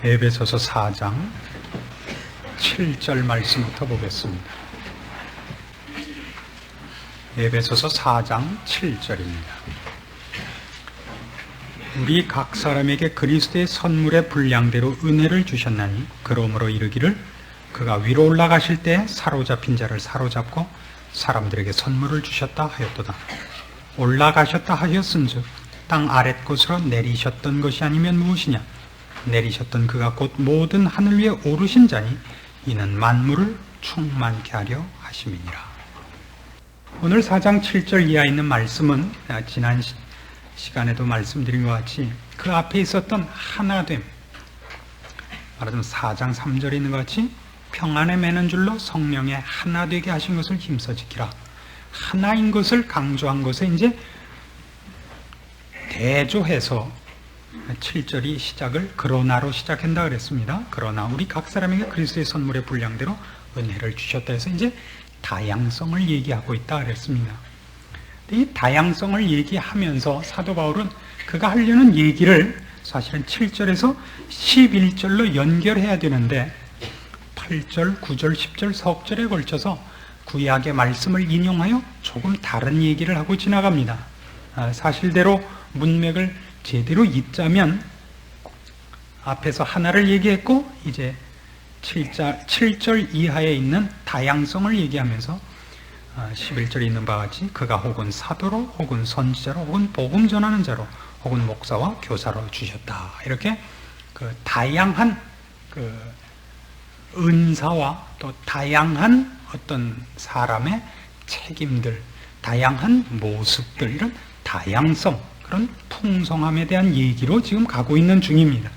에베소서 4장 7절 말씀부터 보겠습니다. 에베소서 4장 7절입니다. 우리 각 사람에게 그리스도의 선물의 분량대로 은혜를 주셨나니 그러므로 이르기를 그가 위로 올라가실 때 사로잡힌 자를 사로잡고 사람들에게 선물을 주셨다 하였도다. 올라가셨다 하였은즉 땅 아랫 곳으로 내리셨던 것이 아니면 무엇이냐? 내리셨던 그가 곧 모든 하늘 위에 오르신 자니 이는 만물을 충만케 하려 하심이니라. 오늘 4장 7절 이하에 있는 말씀은 지난 시간에도 말씀드린 것 같이 그 앞에 있었던 하나됨, 말하자면 4장 3절에 있는 것 같이 평안에 매는 줄로 성령의 하나 되게 하신 것을 힘써 지키라. 하나인 것을 강조한 것에 이제 대조해서 7절이 시작을 그러나로 시작한다 그랬습니다. 그러나 우리 각 사람에게 그리스도의 선물의 분량대로 은혜를 주셨다 해서 이제 다양성을 얘기하고 있다 그랬습니다. 이 다양성을 얘기하면서 사도 바울은 그가 하려는 얘기를 사실은 7절에서 11절로 연결해야 되는데 8절, 9절, 10절, 석절에 걸쳐서 구약의 말씀을 인용하여 조금 다른 얘기를 하고 지나갑니다. 사실대로 문맥을 제대로 잇자면 앞에서 하나를 얘기했고 이제 7절 이하에 있는 다양성을 얘기하면서 11절에 있는 바와 같이 그가 혹은 사도로 혹은 선지자로 혹은 복음 전하는 자로 혹은 목사와 교사로 주셨다. 이렇게 그 다양한 그 은사와 또 다양한 어떤 사람의 책임들, 다양한 모습들, 이런 다양성, 그런 풍성함에 대한 얘기로 지금 가고 있는 중입니다.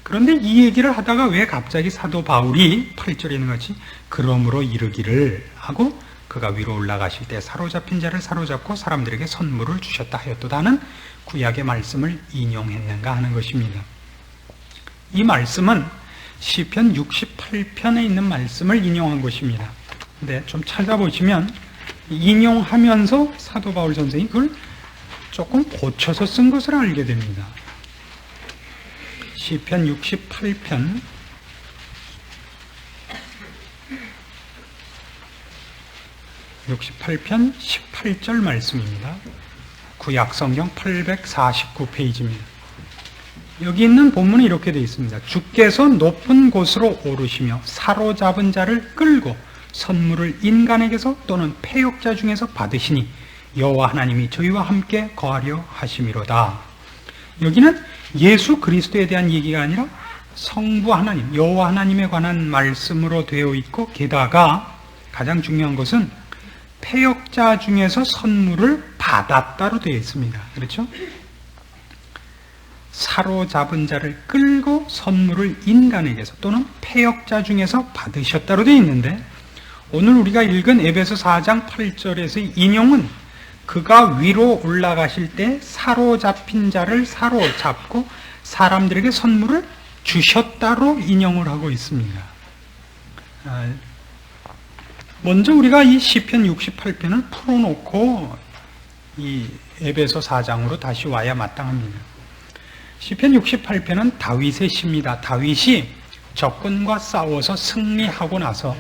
그런데 이 얘기를 하다가 왜 갑자기 사도 바울이 8절에 있는 것이 그러므로 이르기를 하고 그가 위로 올라가실 때 사로잡힌 자를 사로잡고 사람들에게 선물을 주셨다 하였도다는 구약의 말씀을 인용했는가 하는 것입니다. 이 말씀은 시편 68편에 있는 말씀을 인용한 것입니다. 근데 좀 찾아보시면 인용하면서 사도 바울 선생이 그걸 조금 고쳐서 쓴 것을 알게 됩니다. 시편 68편 18절 말씀입니다. 구약성경 849페이지입니다. 여기 있는 본문은 이렇게 되어 있습니다. 주께서 높은 곳으로 오르시며 사로잡은 자를 끌고 선물을 인간에게서 또는 패역자 중에서 받으시니 여호와 하나님이 저희와 함께 거하려 하심이로다. 여기는 예수 그리스도에 대한 얘기가 아니라 성부 하나님, 여호와 하나님에 관한 말씀으로 되어 있고 게다가 가장 중요한 것은 패역자 중에서 선물을 받았다로 되어 있습니다. 그렇죠? 사로잡은 자를 끌고 선물을 인간에게서 또는 패역자 중에서 받으셨다로 되어 있는데 오늘 우리가 읽은 에베소 4장 8절에서의 인용은 그가 위로 올라가실 때 사로잡힌 자를 사로잡고 사람들에게 선물을 주셨다로 인용을 하고 있습니다. 먼저 우리가 이 시편 68편을 풀어놓고 이 에베소 4장으로 다시 와야 마땅합니다. 시편 68편은 다윗의 시입니다. 다윗이 적군과 싸워서 승리하고 나서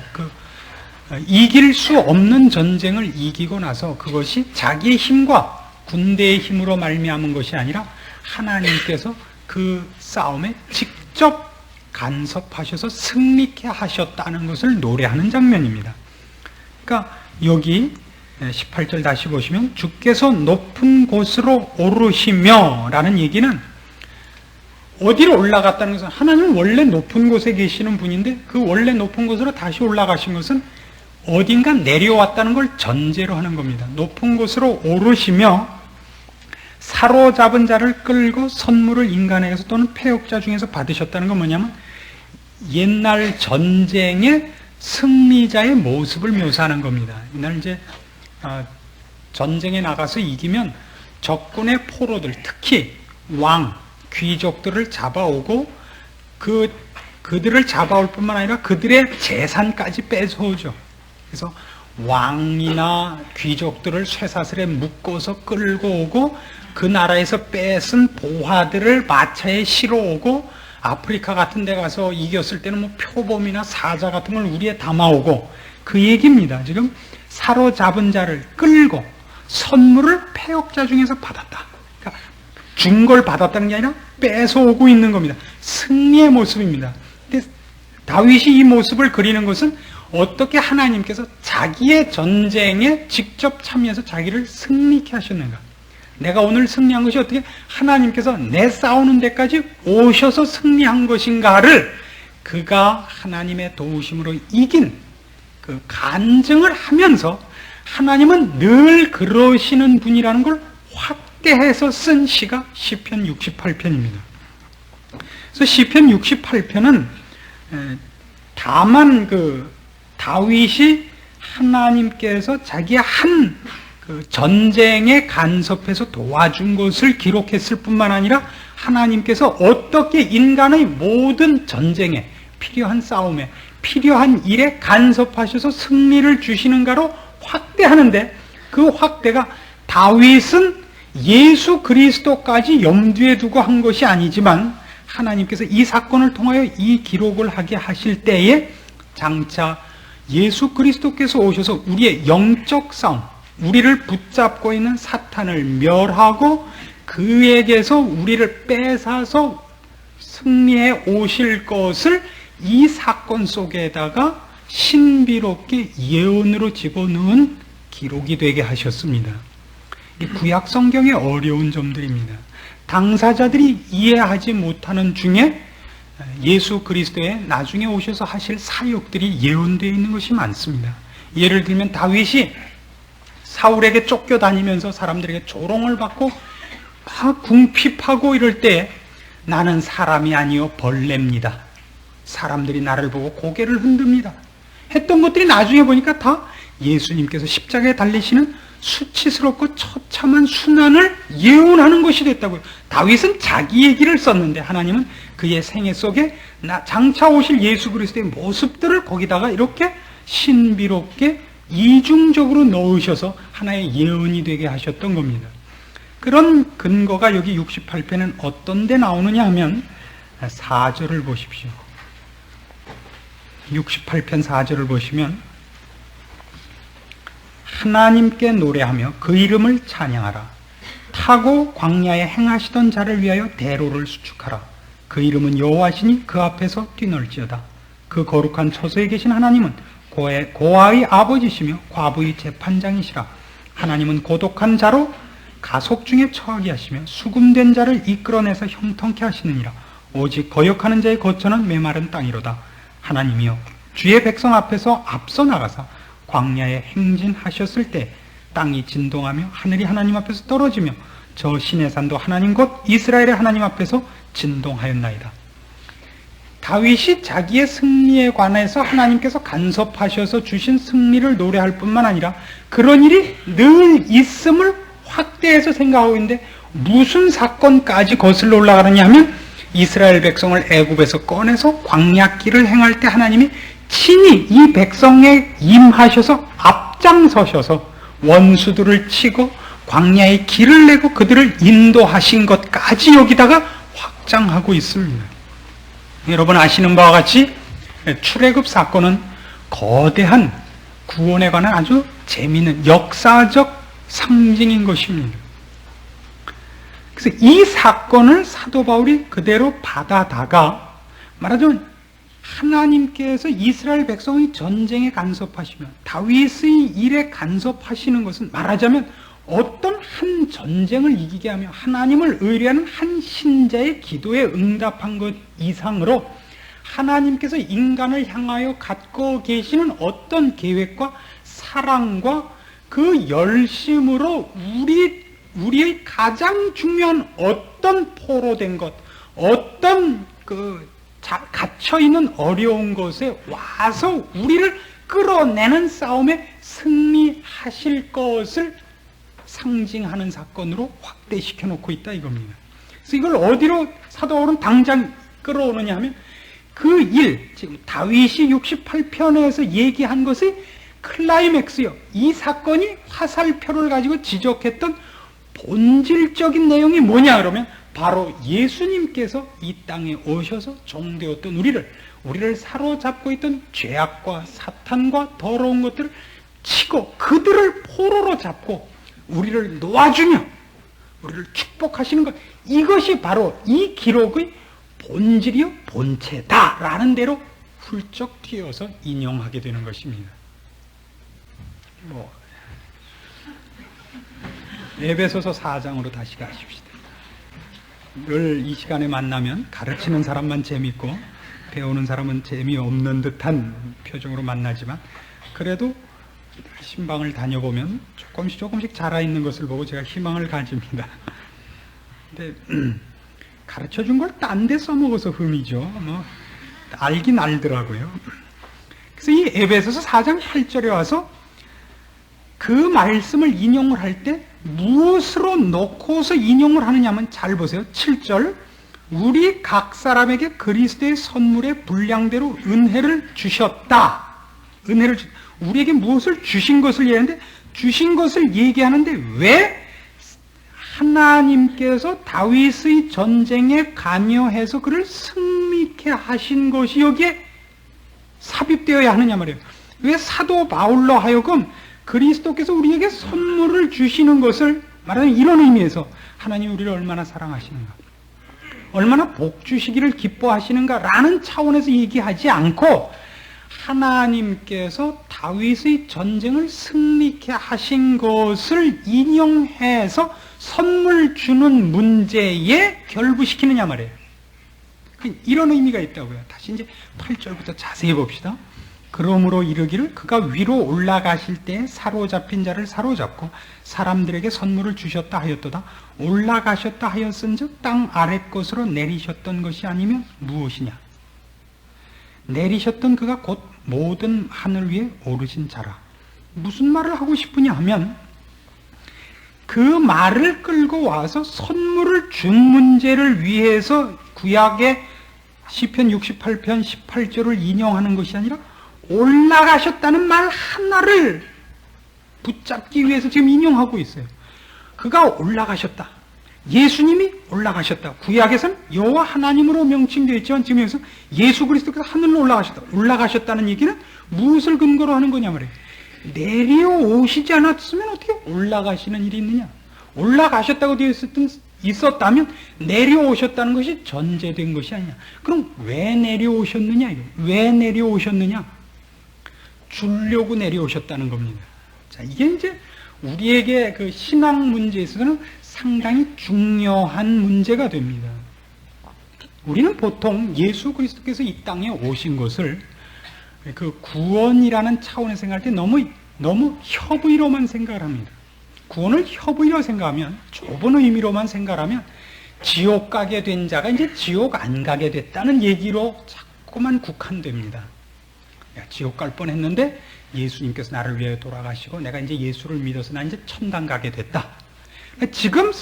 이길 수 없는 전쟁을 이기고 나서 그것이 자기의 힘과 군대의 힘으로 말미암은 것이 아니라 하나님께서 그 싸움에 직접 간섭하셔서 승리케 하셨다는 것을 노래하는 장면입니다. 그러니까 여기 18절 다시 보시면 주께서 높은 곳으로 오르시며 라는 얘기는 어디로 올라갔다는 것은 하나님은 원래 높은 곳에 계시는 분인데 그 원래 높은 곳으로 다시 올라가신 것은 어딘가 내려왔다는 걸 전제로 하는 겁니다. 높은 곳으로 오르시며 사로잡은 자를 끌고 선물을 인간에게서 또는 패역자 중에서 받으셨다는 건 뭐냐면 옛날 전쟁의 승리자의 모습을 묘사하는 겁니다. 이날 이제 전쟁에 나가서 이기면 적군의 포로들, 특히 왕, 귀족들을 잡아오고 그들을 잡아올 뿐만 아니라 그들의 재산까지 뺏어오죠. 그래서 왕이나 귀족들을 쇠사슬에 묶어서 끌고 오고 그 나라에서 뺏은 보화들을 마차에 실어오고 아프리카 같은 데 가서 이겼을 때는 뭐 표범이나 사자 같은 걸 우리에 담아오고, 그 얘기입니다. 지금 사로잡은 자를 끌고 선물을 패역자 중에서 받았다. 그러니까 준 걸 받았다는 게 아니라 뺏어오고 있는 겁니다. 승리의 모습입니다. 근데 다윗이 이 모습을 그리는 것은 어떻게 하나님께서 자기의 전쟁에 직접 참여해서 자기를 승리케 하셨는가. 내가 오늘 승리한 것이 어떻게 하나님께서 내 싸우는 데까지 오셔서 승리한 것인가를 그가 하나님의 도우심으로 이긴 그 간증을 하면서 하나님은 늘 그러시는 분이라는 걸 확대해서 쓴 시가 시편 68편입니다. 그래서 시편 68편은 다만 그 다윗이 하나님께서 자기의 한 그 전쟁에 간섭해서 도와준 것을 기록했을 뿐만 아니라 하나님께서 어떻게 인간의 모든 전쟁에, 필요한 싸움에, 필요한 일에 간섭하셔서 승리를 주시는가로 확대하는데, 그 확대가 다윗은 예수 그리스도까지 염두에 두고 한 것이 아니지만 하나님께서 이 사건을 통하여 이 기록을 하게 하실 때에 장차 예수 그리스도께서 오셔서 우리의 영적 싸움, 우리를 붙잡고 있는 사탄을 멸하고 그에게서 우리를 뺏어서 승리해 오실 것을 이 사건 속에다가 신비롭게 예언으로 집어넣은 기록이 되게 하셨습니다. 구약 성경의 어려운 점들입니다. 당사자들이 이해하지 못하는 중에 예수 그리스도의 나중에 오셔서 하실 사역들이 예언되어 있는 것이 많습니다. 예를 들면 다윗이 사울에게 쫓겨다니면서 사람들에게 조롱을 받고 막 궁핍하고 이럴 때 나는 사람이 아니요 벌레입니다. 사람들이 나를 보고 고개를 흔듭니다. 했던 것들이 나중에 보니까 다 예수님께서 십자가에 달리시는 수치스럽고 처참한 순환을 예언하는 것이 됐다고요. 다윗은 자기 얘기를 썼는데 하나님은 그의 생애 속에 장차 오실 예수 그리스도의 모습들을 거기다가 이렇게 신비롭게 이중적으로 넣으셔서 하나의 예언이 되게 하셨던 겁니다. 그런 근거가 여기 68편은 어떤 데 나오느냐 하면 4절을 보십시오. 68편 4절을 보시면 하나님께 노래하며 그 이름을 찬양하라. 타고 광야에 행하시던 자를 위하여 대로를 수축하라. 그 이름은 여호와시니 그 앞에서 뛰놀지어다. 그 거룩한 처소에 계신 하나님은 고아의 아버지시며 과부의 재판장이시라. 하나님은 고독한 자로 가속 중에 처하게 하시며 수금된 자를 이끌어내서 형통케 하시느니라. 오직 거역하는 자의 거처는 메마른 땅이로다. 하나님이여 주의 백성 앞에서 앞서 나가사 광야에 행진하셨을 때 땅이 진동하며 하늘이 하나님 앞에서 떨어지며 저 시내산도 하나님 곧 이스라엘의 하나님 앞에서 진동하였나이다. 다윗이 자기의 승리에 관해서 하나님께서 간섭하셔서 주신 승리를 노래할 뿐만 아니라 그런 일이 늘 있음을 확대해서 생각하고 있는데 무슨 사건까지 거슬러 올라가느냐 하면 이스라엘 백성을 애굽에서 꺼내서 광야길을 행할 때 하나님이 친히 이 백성에 임하셔서 앞장서셔서 원수들을 치고 광야의 길을 내고 그들을 인도하신 것까지 여기다가 확장하고 있습니다. 여러분 아시는 바와 같이 출애굽 사건은 거대한 구원에 관한 아주 재미있는 역사적 상징인 것입니다. 그래서 이 사건을 사도 바울이 그대로 받아다가 말하자면 하나님께서 이스라엘 백성의 전쟁에 간섭하시면 다윗의 일에 간섭하시는 것은 말하자면 어떤 한 전쟁을 이기게 하며 하나님을 의뢰하는 한 신자의 기도에 응답한 것 이상으로 하나님께서 인간을 향하여 갖고 계시는 어떤 계획과 사랑과 그 열심으로 우리의 가장 중요한 어떤 포로된 것, 어떤 갇혀있는 어려운 것에 와서 우리를 끌어내는 싸움에 승리하실 것을 상징하는 사건으로 확대시켜 놓고 있다 이겁니다. 그래서 이걸 어디로 사도 바울은 당장 끌어오느냐 하면 그 일, 지금 다윗이 68편에서 얘기한 것이 클라이맥스요. 이 사건이 화살표를 가지고 지적했던 본질적인 내용이 뭐냐 그러면 바로 예수님께서 이 땅에 오셔서 종되었던 우리를 사로잡고 있던 죄악과 사탄과 더러운 것들을 치고 그들을 포로로 잡고 우리를 놓아주며 우리를 축복하시는 것, 이것이 바로 이 기록의 본질이요 본체다라는 대로 훌쩍 튀어서 인용하게 되는 것입니다. 에베소서 4장으로 다시 가십시다. 늘 이 시간에 만나면 가르치는 사람만 재밌고 배우는 사람은 재미없는 듯한 표정으로 만나지만, 그래도 신방을 다녀보면 조금씩 자라있는 것을 보고 제가 희망을 가집니다. 근데 가르쳐준 걸 딴 데 써먹어서 흠이죠. 알긴 알더라고요. 그래서 이 에베소서 4장 8절에 와서 그 말씀을 인용을 할 때 무엇으로 놓고서 인용을 하느냐 하면, 잘 보세요. 7절, 우리 각 사람에게 그리스도의 선물의 분량대로 은혜를 주셨다. 우리에게 무엇을 주신 것을 얘기하는데, 주신 것을 얘기하는데 왜 하나님께서 다윗의 전쟁에 관여해서 그를 승리케 하신 것이 여기에 삽입되어야 하느냐 말이에요. 왜 사도 바울로 하여금 그리스도께서 우리에게 선물을 주시는 것을 말하는 이런 의미에서 하나님 우리를 얼마나 사랑하시는가, 얼마나 복 주시기를 기뻐하시는가라는 차원에서 얘기하지 않고, 하나님께서 다윗의 전쟁을 승리케 하신 것을 인용해서 선물 주는 문제에 결부시키느냐 말이에요. 이런 의미가 있다고요. 다시 이제 8절부터 자세히 봅시다. 그러므로 이르기를 그가 위로 올라가실 때 사로잡힌 자를 사로잡고 사람들에게 선물을 주셨다 하였도다. 올라가셨다 하였은즉 땅 아랫 것으로 내리셨던 것이 아니면 무엇이냐. 내리셨던 그가 곧 모든 하늘 위에 오르신 자라. 무슨 말을 하고 싶으냐 하면, 그 말을 끌고 와서 선물을 준 문제를 위해서 구약의 시편 68편 18절을 인용하는 것이 아니라 올라가셨다는 말 하나를 붙잡기 위해서 지금 인용하고 있어요. 그가 올라가셨다. 예수님이 올라가셨다. 구약에서는 여호와 하나님으로 명칭되어 있지만 지금 여기서 예수 그리스도께서 하늘로 올라가셨다. 올라가셨다는 얘기는 무엇을 근거로 하는 거냐 말이에요. 내려오시지 않았으면 어떻게 올라가시는 일이 있느냐. 올라가셨다고 되어 있었다면 내려오셨다는 것이 전제된 것이 아니냐. 그럼 왜 내려오셨느냐. 왜 내려오셨느냐. 주려고 내려오셨다는 겁니다. 자, 이게 이제 우리에게 그 신앙 문제에 있어서는 상당히 중요한 문제가 됩니다. 우리는 보통 예수 그리스도께서 이 땅에 오신 것을 그 구원이라는 차원에서 생각할 때 너무 협의로만 생각을 합니다. 구원을 협의로 생각하면, 좁은 의미로만 생각하면 지옥 가게 된 자가 이제 지옥 안 가게 됐다는 얘기로 자꾸만 국한됩니다. 야, 지옥 갈 뻔했는데 예수님께서 나를 위해 돌아가시고 내가 이제 예수를 믿어서 나 이제 천당 가게 됐다. 지금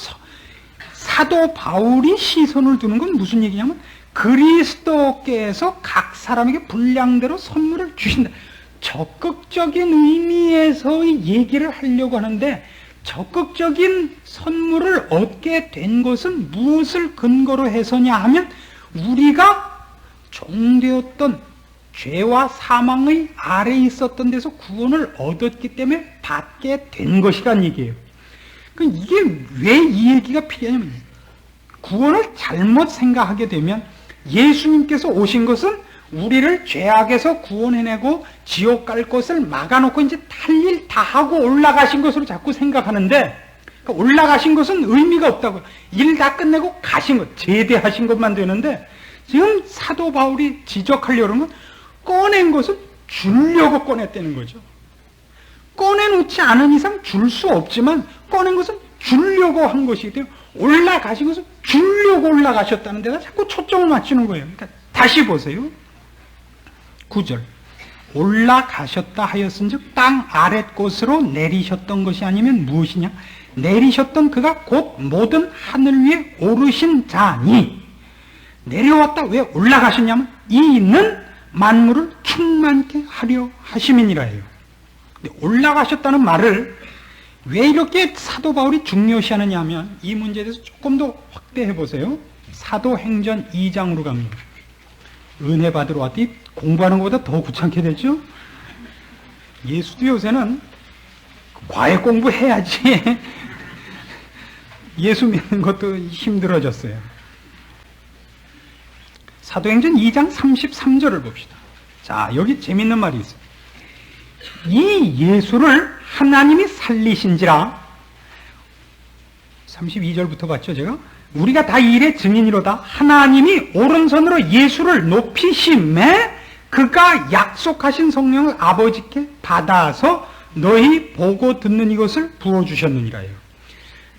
사도 바울이 시선을 두는 건 무슨 얘기냐면, 그리스도께서 각 사람에게 분량대로 선물을 주신다. 적극적인 의미에서의 얘기를 하려고 하는데, 적극적인 선물을 얻게 된 것은 무엇을 근거로 해서냐 하면, 우리가 종되었던 죄와 사망의 아래에 있었던 데서 구원을 얻었기 때문에 받게 된 것이란 얘기예요. 이게 왜 이 얘기가 필요하냐면, 구원을 잘못 생각하게 되면 예수님께서 오신 것은 우리를 죄악에서 구원해내고 지옥 갈 것을 막아놓고 이제 할 일 다 하고 올라가신 것으로 자꾸 생각하는데, 그러니까 올라가신 것은 의미가 없다고요. 일 다 끝내고 가신 것, 제대하신 것만 되는데, 지금 사도 바울이 지적하려는 건 꺼낸 것은 주려고 꺼냈다는 거죠. 꺼내놓지 않은 이상 줄 수 없지만 꺼낸 것은 주려고 한 것이기 때문에, 올라가신 것은 주려고 올라가셨다는 데다 자꾸 초점을 맞추는 거예요. 그러니까 다시 보세요. 9절. 올라가셨다 하였은즉 땅 아랫 곳으로 내리셨던 것이 아니면 무엇이냐. 내리셨던 그가 곧 모든 하늘 위에 오르신 자니. 내려왔다. 왜 올라가셨냐면 이는 만물을 충만케 하려 하심이니라 해요. 올라가셨다는 말을 왜 이렇게 사도 바울이 중요시하느냐 하면 이 문제에 대해서 조금 더 확대해 보세요. 사도행전 2장으로 갑니다. 은혜 받으러 왔더니 공부하는 것보다 더 귀찮게 되죠? 예수도 요새는 과외 공부해야지 예수 믿는 것도 힘들어졌어요. 사도행전 2장 33절을 봅시다. 자, 여기 재밌는 말이 있어요. 이 예수를 하나님이 살리신지라, 32절부터 봤죠 제가? 우리가 다 이 일의 증인이로다. 하나님이 오른손으로 예수를 높이심에 그가 약속하신 성령을 아버지께 받아서 너희 보고 듣는 이것을 부어주셨느니라요.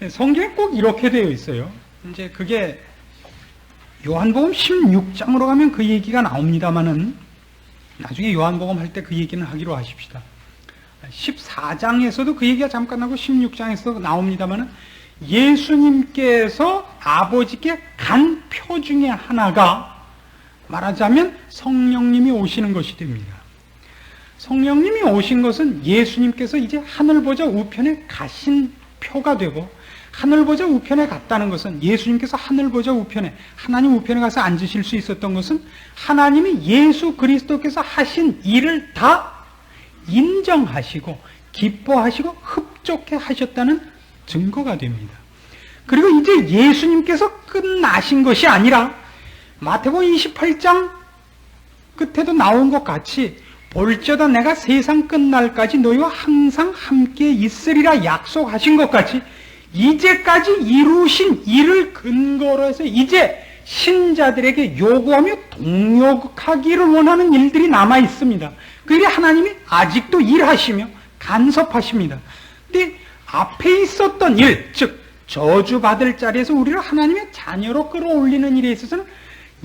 성경에 꼭 이렇게 되어 있어요. 이제 그게 요한복음 16장으로 가면 그 얘기가 나옵니다만은 나중에 요한복음 할 때 그 얘기는 하기로 하십시다. 14장에서도 그 얘기가 잠깐 나고 16장에서도 나옵니다만은 예수님께서 아버지께 간 표 중에 하나가 말하자면 성령님이 오시는 것이 됩니다. 성령님이 오신 것은 예수님께서 이제 하늘 보좌 우편에 가신 표가 되고, 하늘 보좌 우편에 갔다는 것은 예수님께서 하늘 보좌 우편에, 하나님 우편에 가서 앉으실 수 있었던 것은 하나님이 예수 그리스도께서 하신 일을 다 인정하시고 기뻐하시고 흡족해 하셨다는 증거가 됩니다. 그리고 이제 예수님께서 끝나신 것이 아니라 마태복음 28장 끝에도 나온 것 같이 볼지어다 내가 세상 끝날까지 너희와 항상 함께 있으리라 약속하신 것 같이 이제까지 이루신 일을 근거로 해서 이제 신자들에게 요구하며 동역하기를 원하는 일들이 남아 있습니다. 그 일이 하나님이 아직도 일하시며 간섭하십니다. 근데 앞에 있었던 일, 즉 저주받을 자리에서 우리를 하나님의 자녀로 끌어올리는 일에 있어서는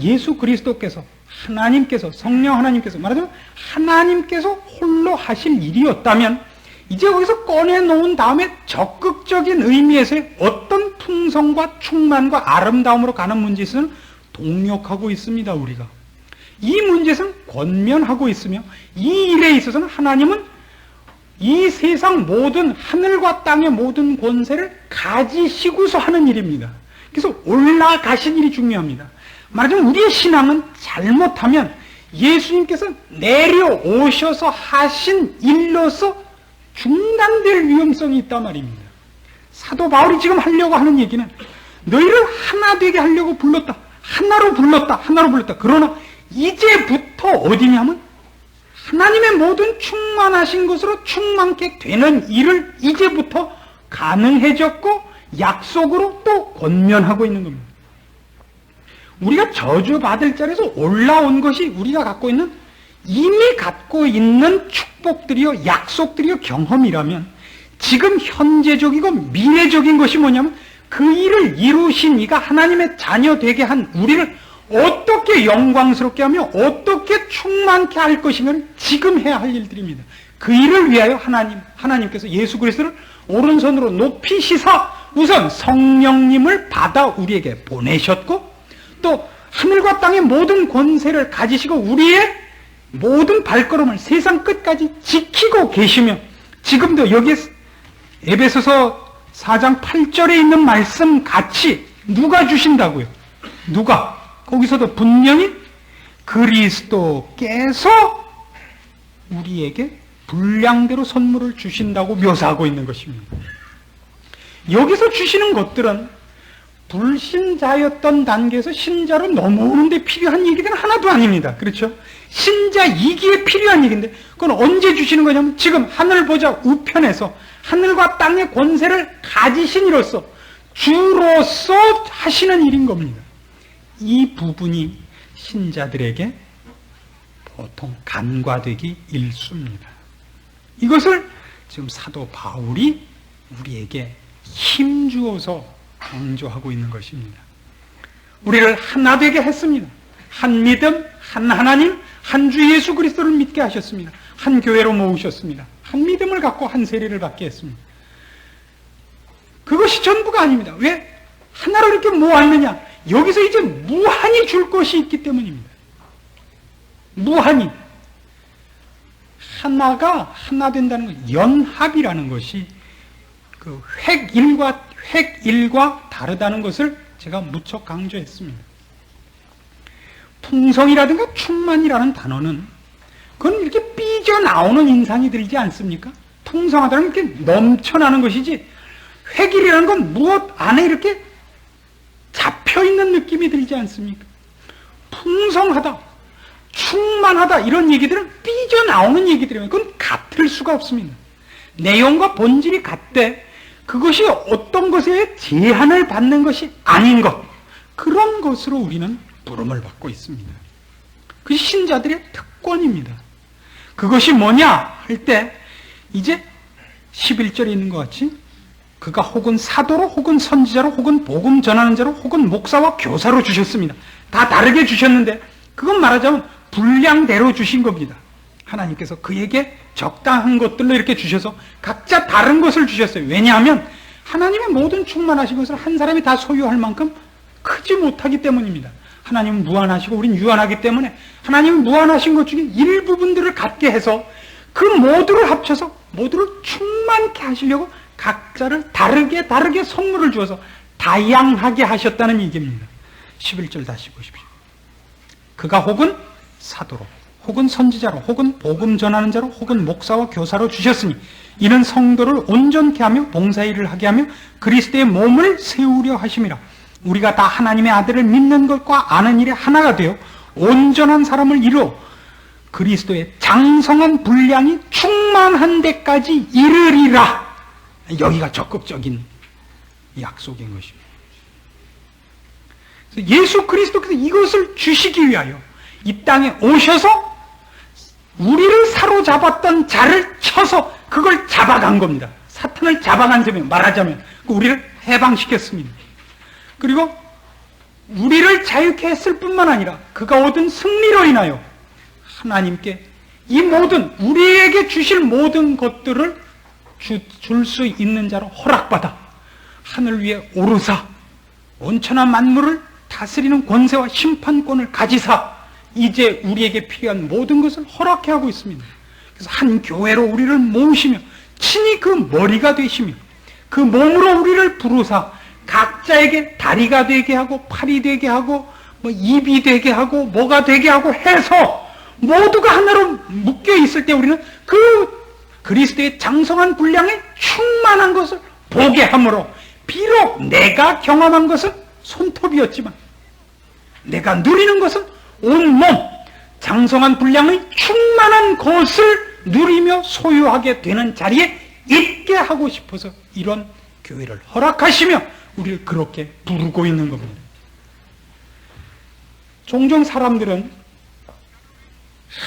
예수 그리스도께서, 하나님께서, 성령 하나님께서, 말하자면 하나님께서 홀로 하실 일이었다면 이제 거기서 꺼내놓은 다음에 적극적인 의미에서의 어떤 풍성과 충만과 아름다움으로 가는 문제에서는 동역하고 있습니다. 우리가 이 문제에서는 권면하고 있으며 이 일에 있어서는 하나님은 이 세상 모든 하늘과 땅의 모든 권세를 가지시고서 하는 일입니다. 그래서 올라가신 일이 중요합니다. 말하자면 우리의 신앙은 잘못하면 예수님께서 내려오셔서 하신 일로서 중단될 위험성이 있단 말입니다. 사도 바울이 지금 하려고 하는 얘기는 너희를 하나 되게 하려고 불렀다. 하나로 불렀다. 그러나 이제부터 어디냐면 하나님의 모든 충만하신 것으로 충만케 되는 일을 이제부터 가능해졌고 약속으로 또 권면하고 있는 겁니다. 우리가 저주받을 자리에서 올라온 것이 우리가 갖고 있는, 이미 갖고 있는 축복들이요 약속들이요 경험이라면 지금 현재적이고 미래적인 것이 뭐냐면 그 일을 이루신 이가 하나님의 자녀 되게 한 우리를 어떻게 영광스럽게 하며 어떻게 충만케 할 것이면 지금 해야 할 일들입니다. 그 일을 위하여 하나님께서 예수 그리스도를 오른손으로 높이시사 우선 성령님을 받아 우리에게 보내셨고, 또 하늘과 땅의 모든 권세를 가지시고 우리의 모든 발걸음을 세상 끝까지 지키고 계시며, 지금도 여기 에베소서 4장 8절에 있는 말씀 같이 누가 주신다고요? 누가? 거기서도 분명히 그리스도께서 우리에게 분량대로 선물을 주신다고 묘사하고 있는 것입니다. 여기서 주시는 것들은 불신자였던 단계에서 신자로 넘어오는 데 필요한 얘기들은 하나도 아닙니다. 그렇죠? 신자이기에 필요한 얘기인데 그건 언제 주시는 거냐면 지금 하늘 보좌 우편에서 하늘과 땅의 권세를 가지신 이로서 주로서 하시는 일인 겁니다. 이 부분이 신자들에게 보통 간과되기 일쑤입니다. 이것을 지금 사도 바울이 우리에게 힘주어서 강조하고 있는 것입니다. 우리를 하나 되게 했습니다. 한 믿음, 한 하나님, 한 주 예수 그리스도를 믿게 하셨습니다. 한 교회로 모으셨습니다. 한 믿음을 갖고 한 세례를 받게 했습니다. 그것이 전부가 아닙니다. 왜? 하나로 이렇게 모았느냐? 여기서 이제 무한히 줄 것이 있기 때문입니다. 무한히. 하나가 하나 된다는 것, 연합이라는 것이 그 획일과 다르다는 것을 제가 무척 강조했습니다. 풍성이라든가 충만이라는 단어는 그건 이렇게 삐져나오는 인상이 들지 않습니까? 풍성하다는 게 넘쳐나는 것이지, 획일이라는 건 무엇 안에 이렇게 잡혀있는 느낌이 들지 않습니까? 풍성하다, 충만하다 이런 얘기들은 삐져나오는 얘기들이에요. 그건 같을 수가 없습니다. 내용과 본질이 같되 그것이 어떤 것에 제한을 받는 것이 아닌 것, 그런 것으로 우리는 부름을 받고 있습니다. 그것이 신자들의 특권입니다. 그것이 뭐냐 할 때 이제 11절에 있는 것 같이 그가 혹은 사도로 혹은 선지자로 혹은 복음 전하는 자로 혹은 목사와 교사로 주셨습니다. 다 다르게 주셨는데 그건 말하자면 분량대로 주신 겁니다. 하나님께서 그에게 적당한 것들로 이렇게 주셔서 각자 다른 것을 주셨어요. 왜냐하면 하나님의 모든 충만하신 것을 한 사람이 다 소유할 만큼 크지 못하기 때문입니다. 하나님은 무한하시고 우린 유한하기 때문에 하나님은 무한하신 것 중에 일부분들을 갖게 해서 그 모두를 합쳐서 모두를 충만케 하시려고 각자를 다르게 선물을 주어서 다양하게 하셨다는 얘기입니다. 11절 다시 보십시오. 그가 혹은 사도로 혹은 선지자로 혹은 복음 전하는 자로 혹은 목사와 교사로 주셨으니 이는 성도를 온전케 하며 봉사일을 하게 하며 그리스도의 몸을 세우려 하심이라. 우리가 다 하나님의 아들을 믿는 것과 아는 일에 하나가 되어 온전한 사람을 이루어 그리스도의 장성한 분량이 충만한 데까지 이르리라. 여기가 적극적인 약속인 것입니다. 예수 그리스도께서 이것을 주시기 위하여 이 땅에 오셔서 우리를 사로잡았던 자를 쳐서 그걸 잡아간 겁니다. 사탄을 잡아간 셈이에요. 말하자면 우리를 해방시켰습니다. 그리고 우리를 자유케 했을 뿐만 아니라 그가 얻은 승리로 인하여 하나님께 이 모든 우리에게 주실 모든 것들을 줄 수 있는 자로 허락받아 하늘 위에 오르사 온천한 만물을 다스리는 권세와 심판권을 가지사 이제 우리에게 필요한 모든 것을 허락해 하고 있습니다. 그래서 한 교회로 우리를 모으시며 친히 그 머리가 되시며 그 몸으로 우리를 부르사 각자에게 다리가 되게 하고 팔이 되게 하고 뭐 입이 되게 하고 뭐가 되게 하고 해서 모두가 하나로 묶여 있을 때 우리는 그 그리스도의 장성한 분량에 충만한 것을 보게 하므로 비록 내가 경험한 것은 손톱이었지만 내가 누리는 것은 온몸 장성한 분량의 충만한 것을 누리며 소유하게 되는 자리에 있게 하고 싶어서 이런 교회를 허락하시며 우리를 그렇게 부르고 있는 겁니다. 종종 사람들은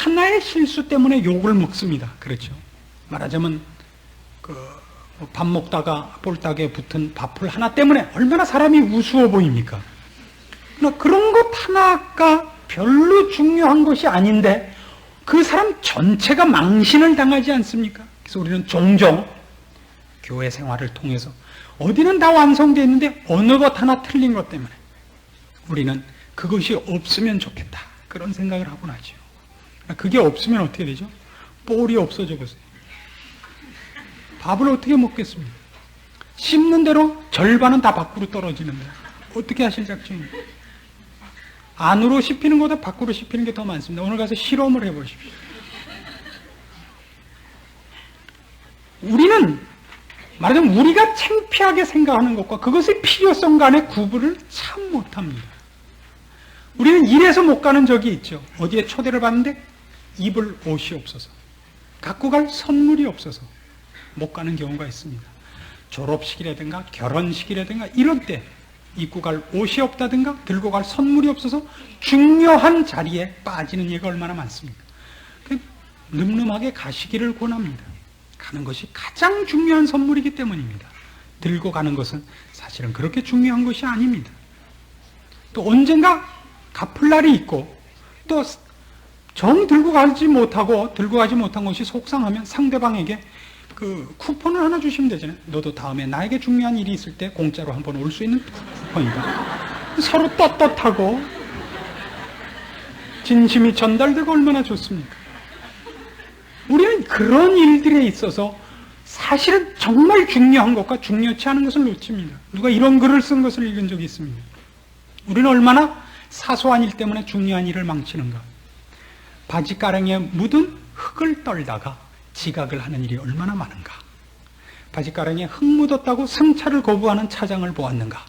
하나의 실수 때문에 욕을 먹습니다. 그렇죠? 말하자면 밥 먹다가 볼따개에 붙은 밥풀 하나 때문에 얼마나 사람이 우스워 보입니까? 그러나 그런 것 하나가 별로 중요한 것이 아닌데 그 사람 전체가 망신을 당하지 않습니까? 그래서 우리는 종종 교회 생활을 통해서 어디는 다 완성되어 있는데 어느 것 하나 틀린 것 때문에 우리는 그것이 없으면 좋겠다 그런 생각을 하곤 하죠. 그게 없으면 어떻게 되죠? 볼이 없어져 보세요. 밥을 어떻게 먹겠습니까? 씹는 대로 절반은 다 밖으로 떨어지는데 어떻게 하실 작정입니까? 안으로 씹히는 것보다 밖으로 씹히는 게 더 많습니다. 오늘 가서 실험을 해보십시오. 우리는 말하자면 우리가 창피하게 생각하는 것과 그것의 필요성 간의 구분을 참 못합니다. 우리는 이래서 못 가는 적이 있죠. 어디에 초대를 받는데 입을 옷이 없어서 갖고 갈 선물이 없어서 못 가는 경우가 있습니다. 졸업식이라든가 결혼식이라든가 이런 때 입고 갈 옷이 없다든가 들고 갈 선물이 없어서 중요한 자리에 빠지는 예가 얼마나 많습니까? 늠름하게 가시기를 권합니다. 가는 것이 가장 중요한 선물이기 때문입니다. 들고 가는 것은 사실은 그렇게 중요한 것이 아닙니다. 또 언젠가 갚을 날이 있고 또 정 들고 가지 못하고 들고 가지 못한 것이 속상하면 상대방에게 그 쿠폰을 하나 주시면 되잖아요. 너도 다음에 나에게 중요한 일이 있을 때 공짜로 한번 올 수 있는 쿠폰이다. 서로 떳떳하고 진심이 전달되고 얼마나 좋습니까? 우리는 그런 일들에 있어서 사실은 정말 중요한 것과 중요치 않은 것을 놓칩니다. 누가 이런 글을 쓴 것을 읽은 적이 있습니다. 우리는 얼마나 사소한 일 때문에 중요한 일을 망치는가. 바지가랑이에 묻은 흙을 떨다가 지각을 하는 일이 얼마나 많은가. 바지가랑이에 흙 묻었다고 승차를 거부하는 차장을 보았는가.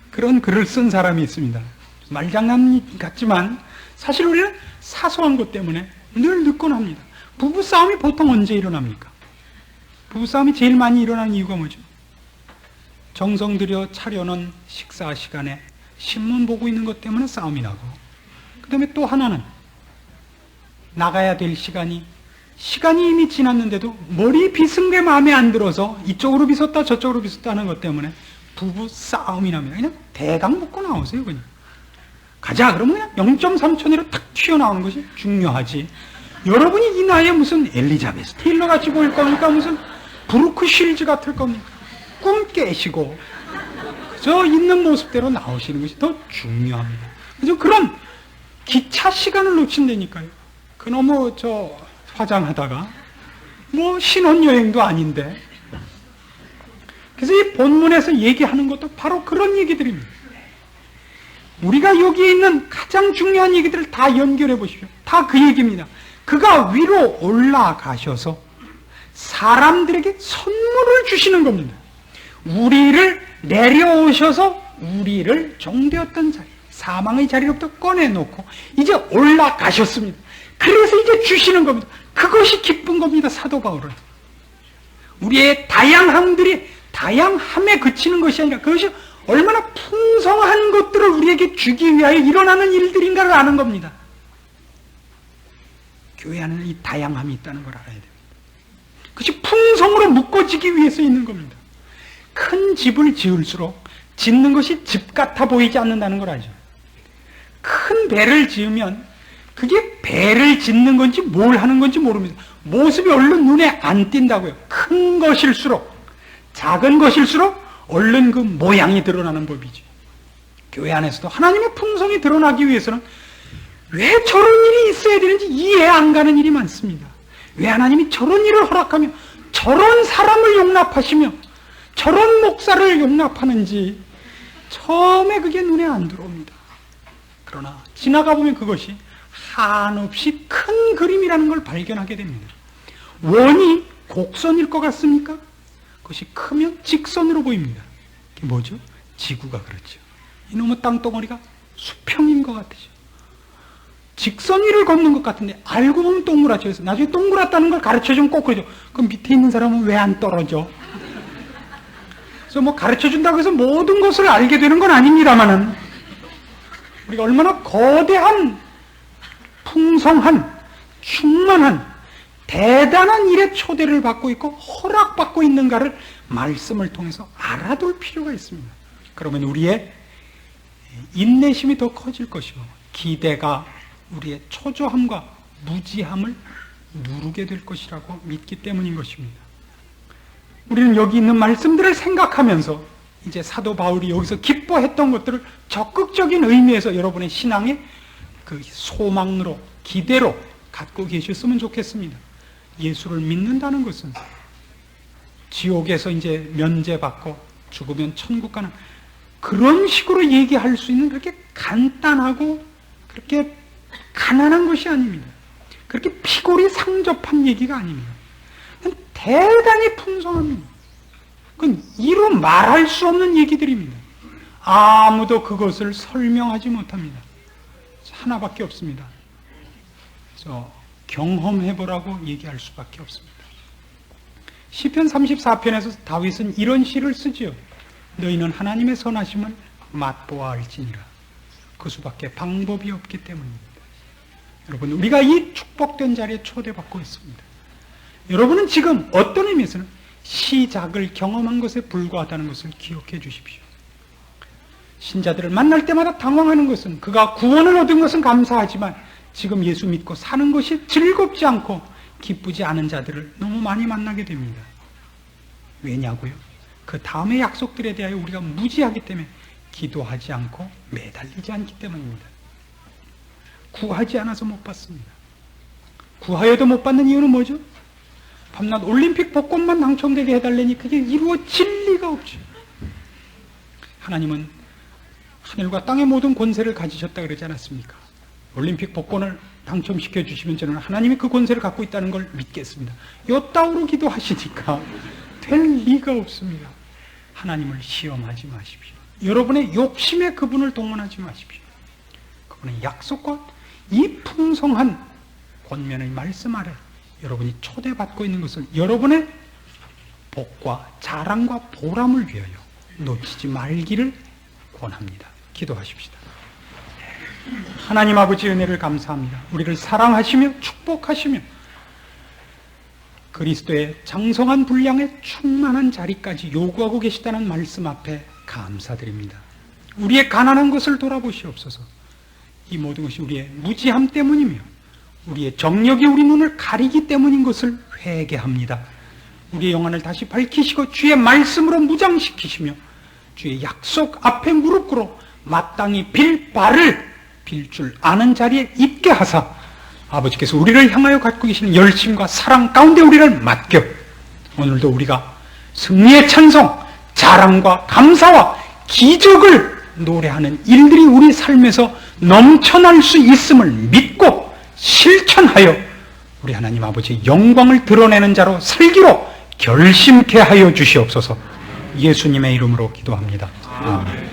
그런 글을 쓴 사람이 있습니다. 말장난 같지만 사실 우리는 사소한 것 때문에 늘 늦곤 합니다. 부부싸움이 보통 언제 일어납니까? 부부싸움이 제일 많이 일어나는 이유가 뭐죠? 정성 들여 차려놓은 식사 시간에 신문 보고 있는 것 때문에 싸움이 나고, 그 다음에 또 하나는 나가야 될 시간이 이미 지났는데도 머리 빗은 게 마음에 안 들어서 이쪽으로 빗었다 저쪽으로 빗었다 하는 것 때문에 부부 싸움이 납니다. 그냥 대강 먹고 나오세요. 그냥 가자 그러면 그냥 0.3초내로 탁 튀어나오는 것이 중요하지. 여러분이 이 나이에 무슨 엘리자베스 테일러 같이 보일 겁니까? 무슨 브루크 쉴즈 같을 겁니까? 꿈 깨시고 저 있는 모습대로 나오시는 것이 더 중요합니다. 그래서 그런 기차 시간을 놓친다니까요. 그놈의 화장하다가 뭐 신혼여행도 아닌데. 그래서 이 본문에서 얘기하는 것도 바로 그런 얘기들입니다. 우리가 여기에 있는 가장 중요한 얘기들을 다 연결해 보십시오. 다 그 얘기입니다. 그가 위로 올라가셔서 사람들에게 선물을 주시는 겁니다. 우리를 내려오셔서 우리를 종되었던 자리, 사망의 자리로부터 꺼내놓고 이제 올라가셨습니다. 그래서 이제 주시는 겁니다. 그것이 기쁜 겁니다. 사도 바울은. 우리의 다양함들이 다양함에 그치는 것이 아니라 그것이 얼마나 풍성한 것들을 우리에게 주기 위하여 일어나는 일들인가를 아는 겁니다. 교회 안에는 이 다양함이 있다는 걸 알아야 됩니다. 그것이 풍성으로 묶어지기 위해서 있는 겁니다. 큰 집을 지을수록 짓는 것이 집 같아 보이지 않는다는 걸 알죠. 큰 배를 지으면 그게 배를 짓는 건지 뭘 하는 건지 모릅니다. 모습이 얼른 눈에 안 띈다고요. 큰 것일수록, 작은 것일수록 얼른 그 모양이 드러나는 법이지. 교회 안에서도 하나님의 풍성이 드러나기 위해서는 왜 저런 일이 있어야 되는지 이해 안 가는 일이 많습니다. 왜 하나님이 저런 일을 허락하며 저런 사람을 용납하시며 저런 목사를 용납하는지 처음에 그게 눈에 안 들어옵니다. 그러나 지나가 보면 그것이 한없이 큰 그림이라는 걸 발견하게 됩니다. 원이 곡선일 것 같습니까? 그것이 크면 직선으로 보입니다. 그게 뭐죠? 지구가 그렇죠. 이놈의 땅덩어리가 수평인 것 같으죠. 직선 위를 걷는 것 같은데 알고 보면 동그랗죠. 그래서 나중에 동그랗다는 걸 가르쳐주면 꼭 그러죠. 그럼 밑에 있는 사람은 왜 안 떨어져? 그래서 뭐 가르쳐준다고 해서 모든 것을 알게 되는 건 아닙니다만은 우리가 얼마나 거대한 풍성한 충만한 대단한 일에 초대를 받고 있고 허락받고 있는가를 말씀을 통해서 알아둘 필요가 있습니다. 그러면 우리의 인내심이 더 커질 것이고 기대가 우리의 초조함과 무지함을 누르게 될 것이라고 믿기 때문인 것입니다. 우리는 여기 있는 말씀들을 생각하면서 이제 사도 바울이 여기서 기뻐했던 것들을 적극적인 의미에서 여러분의 신앙의 그 소망으로 기대로 갖고 계셨으면 좋겠습니다. 예수를 믿는다는 것은 지옥에서 이제 면제받고 죽으면 천국 가는 그런 식으로 얘기할 수 있는 그렇게 간단하고 그렇게 가난한 것이 아닙니다. 그렇게 피골이 상접한 얘기가 아닙니다. 대단히 풍성합니다. 그건 이루 말할 수 없는 얘기들입니다. 아무도 그것을 설명하지 못합니다. 하나밖에 없습니다. 그래서 경험해보라고 얘기할 수밖에 없습니다. 시편 34편에서 다윗은 이런 시를 쓰지요. 너희는 하나님의 선하심을 맛보아 알지니라. 그 수밖에 방법이 없기 때문입니다. 여러분, 우리가 이 축복된 자리에 초대받고 있습니다. 여러분은 지금 어떤 의미에서는 시작을 경험한 것에 불과하다는 것을 기억해 주십시오. 신자들을 만날 때마다 당황하는 것은 그가 구원을 얻은 것은 감사하지만 지금 예수 믿고 사는 것이 즐겁지 않고 기쁘지 않은 자들을 너무 많이 만나게 됩니다. 왜냐고요? 그 다음의 약속들에 대하여 우리가 무지하기 때문에 기도하지 않고 매달리지 않기 때문입니다. 구하지 않아서 못 받습니다. 구하여도 못 받는 이유는 뭐죠? 밤낮 올림픽 복권만 당첨되게 해달라니 그게 이루어질 리가 없죠. 하나님은 하늘과 땅의 모든 권세를 가지셨다 그러지 않았습니까? 올림픽 복권을 당첨시켜 주시면 저는 하나님이 그 권세를 갖고 있다는 걸 믿겠습니다. 요따오로 기도하시니까 될 리가 없습니다. 하나님을 시험하지 마십시오. 여러분의 욕심에 그분을 동원하지 마십시오. 그분의 약속과 이 풍성한 권면의 말씀 아래 여러분이 초대받고 있는 것을 여러분의 복과 자랑과 보람을 위하여 놓치지 말기를 권합니다. 기도하십시다. 하나님 아버지 은혜를 감사합니다. 우리를 사랑하시며 축복하시며 그리스도의 장성한 분량의 충만한 자리까지 요구하고 계시다는 말씀 앞에 감사드립니다. 우리의 가난한 것을 돌아보시옵소서. 이 모든 것이 우리의 무지함 때문이며 우리의 정력이 우리 눈을 가리기 때문인 것을 회개합니다. 우리의 영안을 다시 밝히시고 주의 말씀으로 무장시키시며 주의 약속 앞에 무릎 꿇어 마땅히 빌 바를 빌 줄 아는 자리에 있게 하사 아버지께서 우리를 향하여 갖고 계시는 열심과 사랑 가운데 우리를 맡겨 오늘도 우리가 승리의 찬송, 자랑과 감사와 기적을 노래하는 일들이 우리 삶에서 넘쳐날 수 있음을 믿고 실천하여 우리 하나님 아버지 영광을 드러내는 자로 살기로 결심케 하여 주시옵소서. 예수님의 이름으로 기도합니다. 아멘.